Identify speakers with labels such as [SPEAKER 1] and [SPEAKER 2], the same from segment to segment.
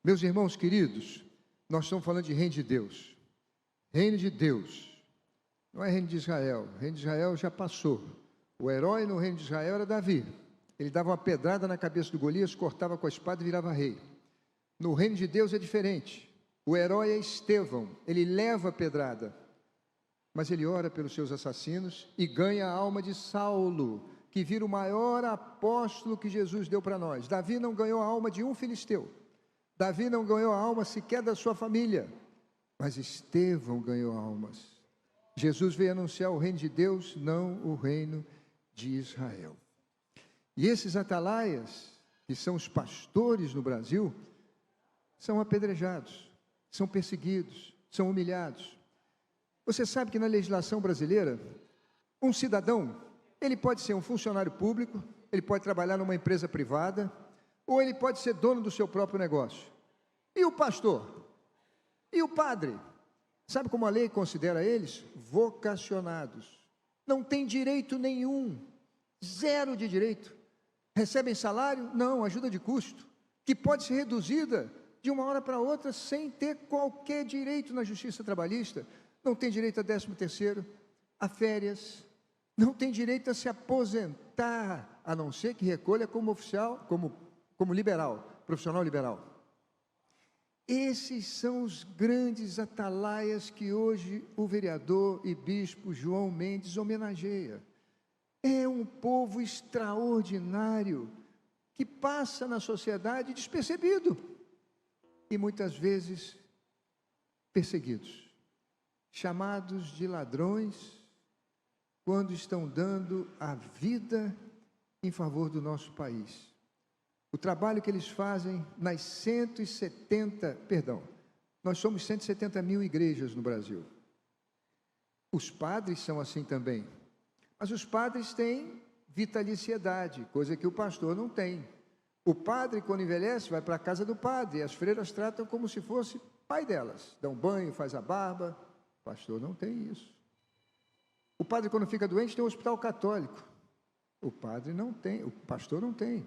[SPEAKER 1] Meus irmãos queridos, nós estamos falando de reino de Deus. Reino de Deus. Não é reino de Israel. O reino de Israel já passou. O herói no reino de Israel era Davi. Ele dava uma pedrada na cabeça do Golias, cortava com a espada e virava rei. No reino de Deus é diferente. O herói é Estevão. Ele leva a pedrada, mas ele ora pelos seus assassinos e ganha a alma de Saulo, que vira o maior apóstolo que Jesus deu para nós. Davi não ganhou a alma de um filisteu. Davi não ganhou a alma sequer da sua família, mas Estevão ganhou almas. Jesus veio anunciar o reino de Deus, não o reino de Israel. E esses atalaias, que são os pastores no Brasil, são apedrejados, são perseguidos, são humilhados. Você sabe que na legislação brasileira, um cidadão, ele pode ser um funcionário público, ele pode trabalhar numa empresa privada, ou ele pode ser dono do seu próprio negócio. E o pastor? E o padre? Sabe como a lei considera eles? Vocacionados. Não tem direito nenhum, zero de direito. Recebem salário? Não, ajuda de custo, que pode ser reduzida de uma hora para outra sem ter qualquer direito na justiça trabalhista. Não tem direito a 13º, a férias, não tem direito a se aposentar, a não ser que recolha como oficial, como liberal, profissional liberal. Esses são os grandes atalaias que hoje o vereador e bispo João Mendes homenageia. É um povo extraordinário, que passa na sociedade despercebido, e muitas vezes perseguidos, chamados de ladrões, quando estão dando a vida em favor do nosso país. O trabalho que eles fazem nas 170, nós somos 170 mil igrejas no Brasil. Os padres são assim também, mas os padres têm vitaliciedade, coisa que o pastor não tem. O padre, quando envelhece, vai para a casa do padre, e as freiras tratam como se fosse pai delas, dão banho, faz a barba. O pastor não tem isso. O padre, quando fica doente, tem um hospital católico. O padre não tem, o pastor não tem.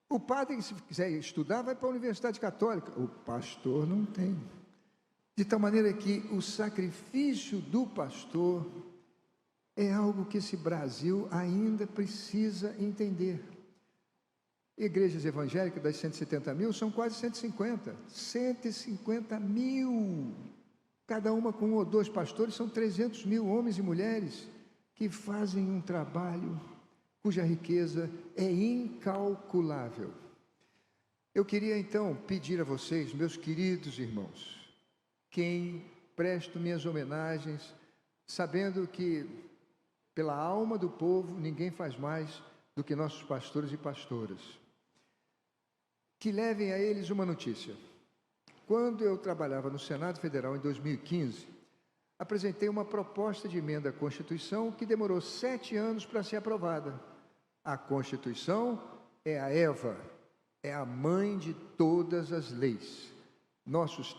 [SPEAKER 1] O padre, se quiser estudar, vai para a Universidade Católica. O pastor não tem. De tal maneira que o sacrifício do pastor é algo que esse Brasil ainda precisa entender. Igrejas evangélicas das 170 mil são quase 150. 150 mil. Cada uma com 1 ou 2 pastores, são 300 mil homens e mulheres que fazem um trabalho cuja riqueza é incalculável. Eu queria então pedir a vocês, meus queridos irmãos, quem presto minhas homenagens, sabendo que pela alma do povo ninguém faz mais do que nossos pastores e pastoras, que levem a eles uma notícia. Quando eu trabalhava no Senado Federal em 2015, apresentei uma proposta de emenda à Constituição que demorou 7 anos para ser aprovada. A Constituição é a Eva, é a mãe de todas as leis. Nossos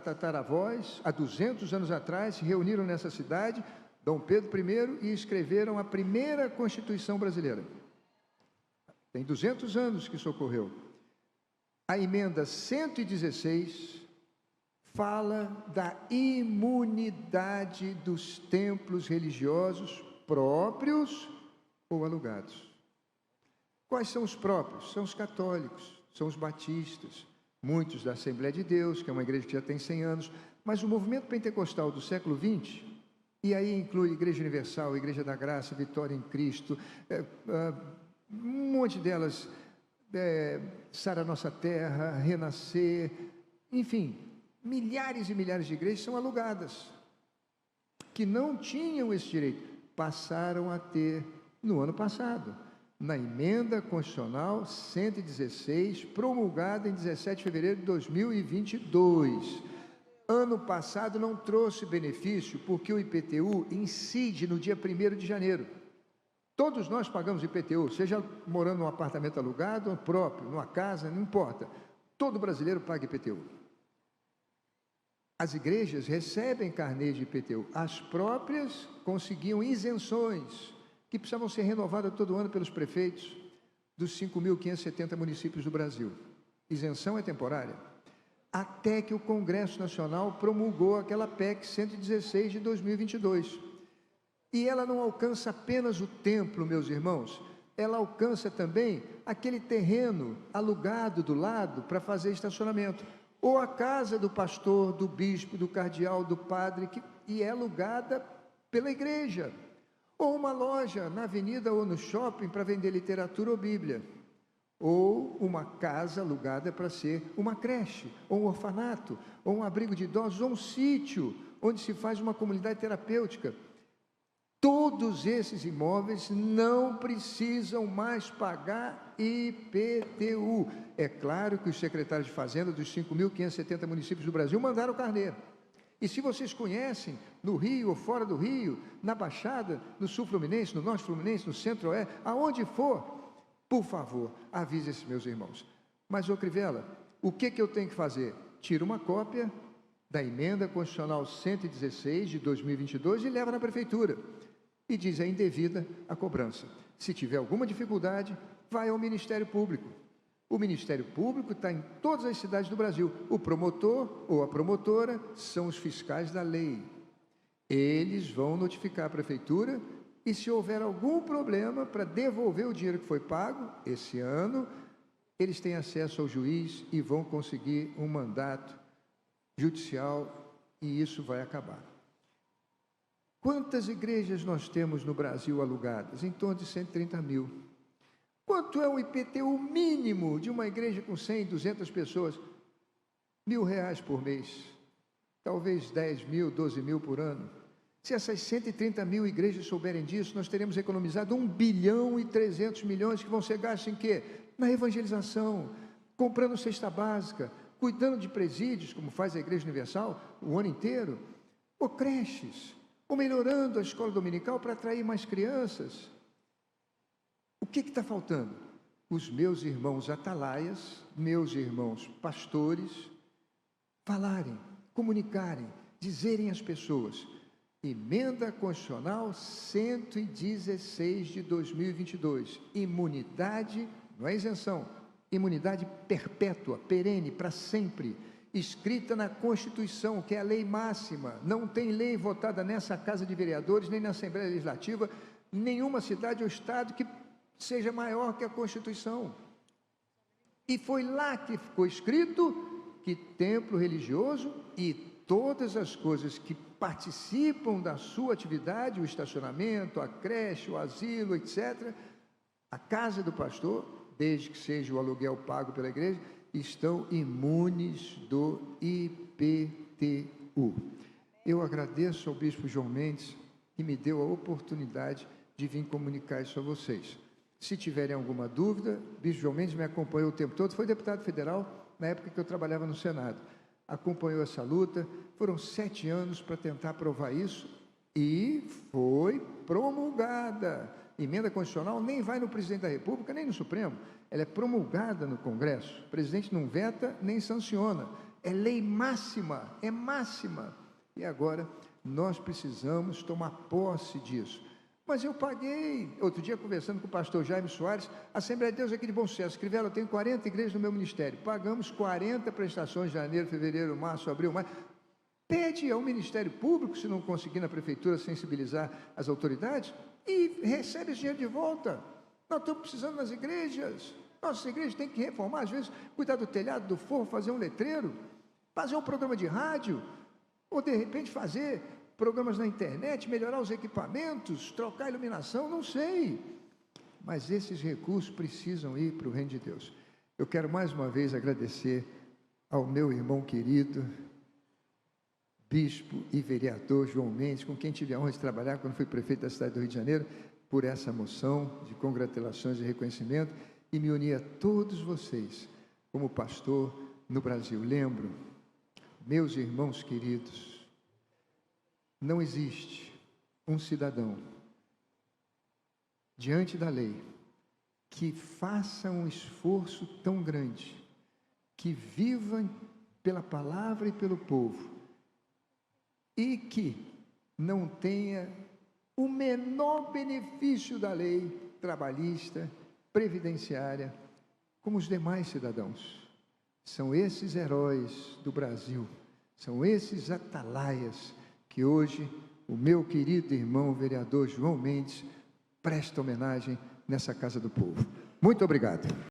[SPEAKER 1] tataravós, há 200 anos atrás, se reuniram nessa cidade, Dom Pedro I, e escreveram a primeira Constituição brasileira. Tem 200 anos que isso ocorreu. A emenda 116 fala da imunidade dos templos religiosos próprios ou alugados. Quais são os próprios? São os católicos, são os batistas, muitos da Assembleia de Deus, que é uma igreja que já tem 100 anos, mas o movimento pentecostal do século XX, e aí inclui Igreja Universal, Igreja da Graça, Vitória em Cristo, um monte delas, Sara Nossa Terra, Renascer, enfim, milhares e milhares de igrejas são alugadas, que não tinham esse direito, passaram a ter no ano passado, na emenda constitucional 116, promulgada em 17 de fevereiro de 2022. Ano passado não trouxe benefício, porque o IPTU incide no dia 1º de janeiro. Todos nós pagamos IPTU, seja morando num apartamento alugado ou próprio, numa casa, não importa. Todo brasileiro paga IPTU. As igrejas recebem carnê de IPTU. As próprias conseguiam isenções, que precisavam ser renovadas todo ano pelos prefeitos dos 5.570 municípios do Brasil. isenção é temporária, até que o Congresso Nacional promulgou aquela PEC 116 de 2022. E ela não alcança apenas o templo, meus irmãos, ela alcança também aquele terreno alugado do lado para fazer estacionamento, ou a casa do pastor, do bispo, do cardeal, do padre, e é alugada pela igreja, ou uma loja na avenida ou no shopping para vender literatura ou Bíblia, ou uma casa alugada para ser uma creche, ou um orfanato, ou um abrigo de idosos, ou um sítio onde se faz uma comunidade terapêutica. Todos esses imóveis não precisam mais pagar IPTU. É claro que os secretários de Fazenda dos 5.570 municípios do Brasil mandaram o carnê. E se vocês conhecem, no Rio ou fora do Rio, na Baixada, no Sul Fluminense, no Norte Fluminense, no Centro-Oeste, aonde for, por favor, avise esses meus irmãos. Mas, ô Crivella, o que eu tenho que fazer? Tira uma cópia da Emenda Constitucional 116 de 2022 e leva na Prefeitura. E diz, é indevida a cobrança. Se tiver alguma dificuldade, vai ao Ministério Público. O Ministério Público está em todas as cidades do Brasil. O promotor ou a promotora são os fiscais da lei. Eles vão notificar a Prefeitura e se houver algum problema para devolver o dinheiro que foi pago esse ano, eles têm acesso ao juiz e vão conseguir um mandato judicial e isso vai acabar. Quantas igrejas nós temos no Brasil alugadas? Em torno de 130 mil. Quanto é o IPTU mínimo de uma igreja com 100, 200 pessoas? R$1.000 por mês. Talvez 10 mil, 12 mil por ano. Se essas 130 mil igrejas souberem disso, nós teremos economizado 1 bilhão e 300 milhões que vão ser gastos em quê? Na evangelização, comprando cesta básica, cuidando de presídios, como faz a Igreja Universal, o ano inteiro, ou creches, ou melhorando a escola dominical para atrair mais crianças. O que está faltando? Os meus irmãos atalaias, meus irmãos pastores, falarem, comunicarem, dizerem às pessoas, Emenda Constitucional 116 de 2022, imunidade, não é isenção, imunidade perpétua, perene, para sempre, escrita na Constituição, que é a lei máxima. Não tem lei votada nessa Casa de Vereadores, nem na Assembleia Legislativa, nenhuma cidade ou estado que seja maior que a Constituição. E foi lá que ficou escrito que templo religioso e todas as coisas que participam da sua atividade, o estacionamento, a creche, o asilo, etc., a casa do pastor, desde que seja o aluguel pago pela igreja, estão imunes do IPTU. Eu agradeço ao bispo João Mendes, que me deu a oportunidade de vir comunicar isso a vocês. Se tiverem alguma dúvida, o bispo João Mendes me acompanhou o tempo todo, foi deputado federal na época que eu trabalhava no Senado. Acompanhou essa luta, foram 7 anos para tentar aprovar isso e foi promulgada. Emenda constitucional nem vai no presidente da República, nem no Supremo, ela é promulgada no Congresso, o presidente não veta nem sanciona, é lei máxima, é máxima, e agora nós precisamos tomar posse disso. Mas eu paguei, outro dia conversando com o pastor Jaime Soares, Assembleia de Deus aqui de Bom Sucesso, Crivella, eu tenho 40 igrejas no meu ministério, pagamos 40 prestações de janeiro, fevereiro, março, abril, maio. Pede ao Ministério Público, se não conseguir na Prefeitura sensibilizar as autoridades, e recebe esse dinheiro de volta. Nós estamos precisando nas igrejas, nossas igrejas têm que reformar, às vezes, cuidar do telhado, do forro, fazer um letreiro, fazer um programa de rádio, ou de repente fazer programas na internet, melhorar os equipamentos, trocar a iluminação, não sei. Mas esses recursos precisam ir para o reino de Deus. Eu quero mais uma vez agradecer ao meu irmão querido, bispo e vereador João Mendes, com quem tive a honra de trabalhar quando fui prefeito da cidade do Rio de Janeiro, por essa moção de congratulações e reconhecimento, e me unir a todos vocês, como pastor no Brasil. Lembro, meus irmãos queridos, não existe um cidadão diante da lei que faça um esforço tão grande, que viva pela palavra e pelo povo, e que não tenha o menor benefício da lei trabalhista, previdenciária, como os demais cidadãos. São esses heróis do Brasil, são esses atalaias que hoje o meu querido irmão vereador João Mendes presta homenagem nessa Casa do Povo. Muito obrigado.